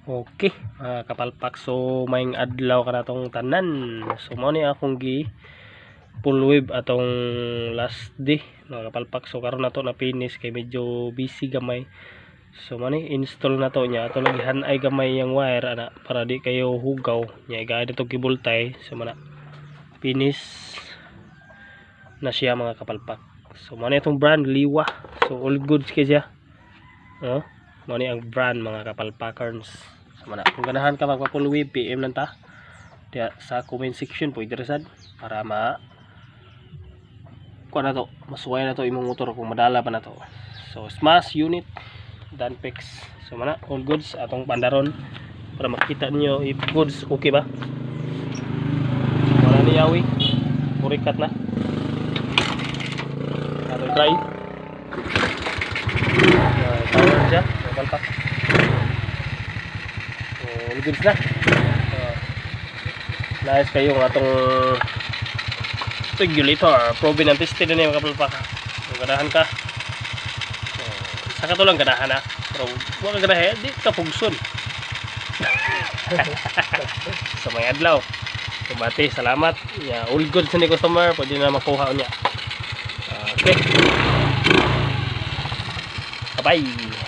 Okay, mga kapalpak, so maing adlaw ka na tong tanan. So mo ni akong gi full wave atong last day mga kapalpak. So karon na to na finish kay medyo busy gamay. So mo ni install na to nya ato lagi hanay gamay yang wire ana para di kayo hugaw nya gaay to gibultay. So mana finish na siya mga kapalpak. So mo ni itong brand Liwa. So all goods kay siya. Mo ni ang brand mga kapalpakers. Mana kung ganahan ka magpa-full wave, PM lang ta diya sa comment section pwede resad para kuha na to, masuway na to imong motor kung madala pa na to. So smash unit Danpex. So mana all goods atong pandaron para makita niyo if goods okay ba. Wala ni yawi purikat na atong try power siya kapalpak. All goods na. Nice kayo ng atong regulator. Proven and tested na yung kapalpak. Kung ganahan ka. Saka to lang ganahan ha. Pero huwag ka ganahan. Di ka pugson. Sa mga adlaw. Kumati, salamat. All goods na ni customer. Pwede na makuha niya. Okay. Bye-bye.